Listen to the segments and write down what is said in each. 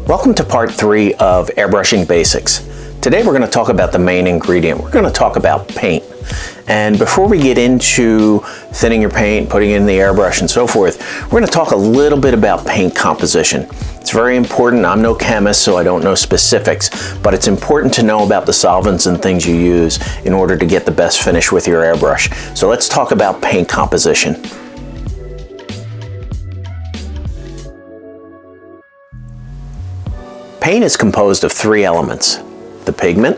Welcome to part 3 of Airbrushing Basics. Today we're going to talk about the main ingredient. We're going to talk about paint. And before we get into thinning your paint, putting it in the airbrush and so forth, we're going to talk a little bit about paint composition. It's very important. I'm no chemist, so I don't know specifics, but it's important to know about the solvents and things you use in order to get the best finish with your airbrush. So let's talk about paint composition. Paint is composed of 3 elements: the pigment,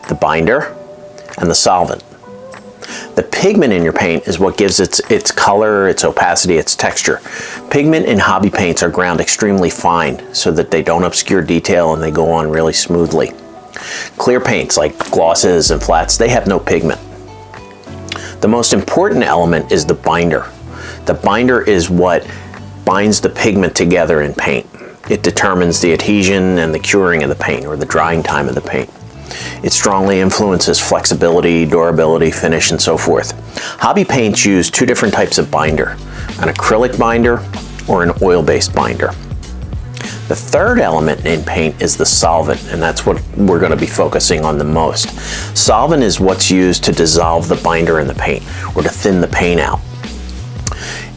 the binder, and the solvent. The pigment in your paint is what gives its color, its opacity, its texture. Pigment in hobby paints are ground extremely fine so that they don't obscure detail and they go on really smoothly. Clear paints like glosses and flats, they have no pigment. The most important element is the binder. The binder is what binds the pigment together in paint. It determines the adhesion and the curing of the paint, or the drying time of the paint. It strongly influences flexibility, durability, finish, and so forth. Hobby paints use 2 different types of binder: an acrylic binder or an oil-based binder. The third element in paint is the solvent, and that's what we're going to be focusing on the most. Solvent is what's used to dissolve the binder in the paint, or to thin the paint out.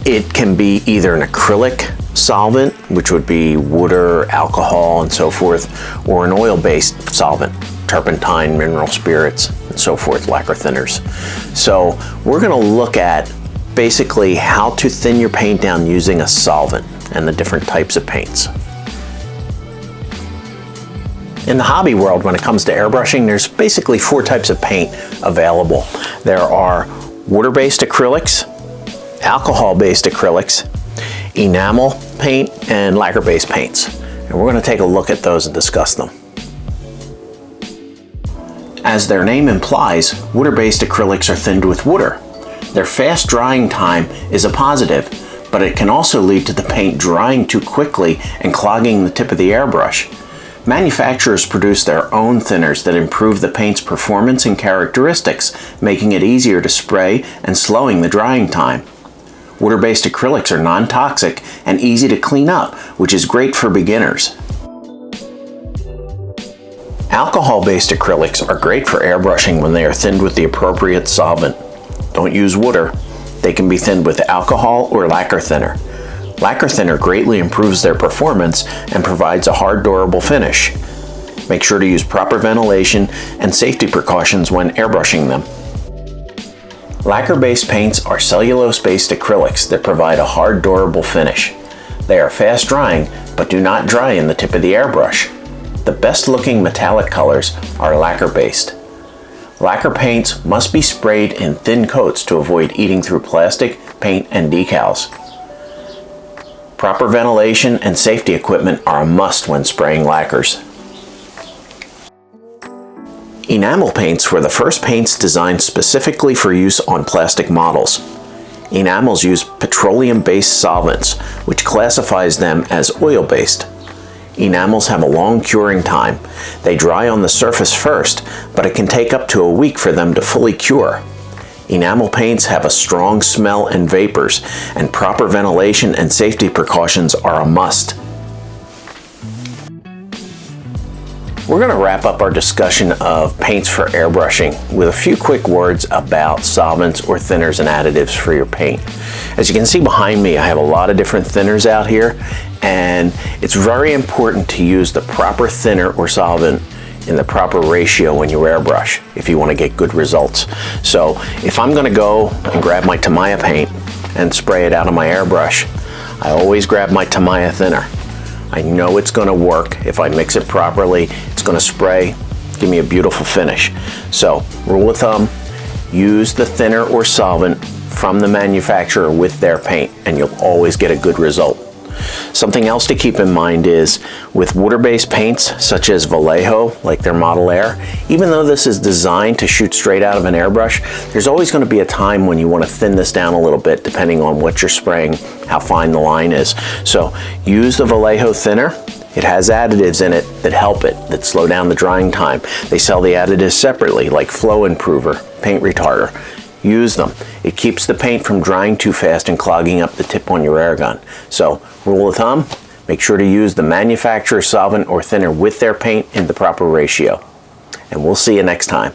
It can be either an acrylic solvent, which would be water, alcohol, and so forth, or an oil-based solvent, turpentine, mineral spirits, and so forth, lacquer thinners. So we're going to look at basically how to thin your paint down using a solvent and the different types of paints. In the hobby world, when it comes to airbrushing, there's basically 4 types of paint available. There are water-based acrylics, alcohol-based acrylics, enamel paint, and lacquer-based paints. And we're going to take a look at those and discuss them. As their name implies, water-based acrylics are thinned with water. Their fast drying time is a positive, but it can also lead to the paint drying too quickly and clogging the tip of the airbrush. Manufacturers produce their own thinners that improve the paint's performance and characteristics, making it easier to spray and slowing the drying time. Water-based acrylics are non-toxic and easy to clean up, which is great for beginners. Alcohol-based acrylics are great for airbrushing when they are thinned with the appropriate solvent. Don't use water. They can be thinned with alcohol or lacquer thinner. Lacquer thinner greatly improves their performance and provides a hard, durable finish. Make sure to use proper ventilation and safety precautions when airbrushing them. Lacquer-based paints are cellulose-based acrylics that provide a hard, durable finish. They are fast drying, but do not dry in the tip of the airbrush. The best-looking metallic colors are lacquer-based. Lacquer paints must be sprayed in thin coats to avoid eating through plastic, paint, and decals. Proper ventilation and safety equipment are a must when spraying lacquers. Enamel paints were the first paints designed specifically for use on plastic models. Enamels use petroleum-based solvents, which classifies them as oil-based. Enamels have a long curing time. They dry on the surface first, but it can take up to a week for them to fully cure. Enamel paints have a strong smell and vapors, and proper ventilation and safety precautions are a must. We're going to wrap up our discussion of paints for airbrushing with a few quick words about solvents or thinners and additives for your paint. As you can see behind me, I have a lot of different thinners out here, and it's very important to use the proper thinner or solvent in the proper ratio when you airbrush if you want to get good results. So if I'm going to go and grab my Tamiya paint and spray it out on my airbrush, I always grab my Tamiya thinner. I know it's going to work. If I mix it properly, it's going to spray, give me a beautiful finish. So, rule of thumb, use the thinner or solvent from the manufacturer with their paint, and you'll always get a good result. Something else to keep in mind is, with water-based paints such as Vallejo, like their Model Air, even though this is designed to shoot straight out of an airbrush, there's always going to be a time when you want to thin this down a little bit depending on what you're spraying, how fine the line is. So use the Vallejo thinner. It has additives in it that help it, that slow down the drying time. They sell the additives separately, like flow improver, paint retarder. Use them. It keeps the paint from drying too fast and clogging up the tip on your air gun. So, rule of thumb, Make sure to use the manufacturer's solvent or thinner with their paint in the proper ratio. And we'll see you next time.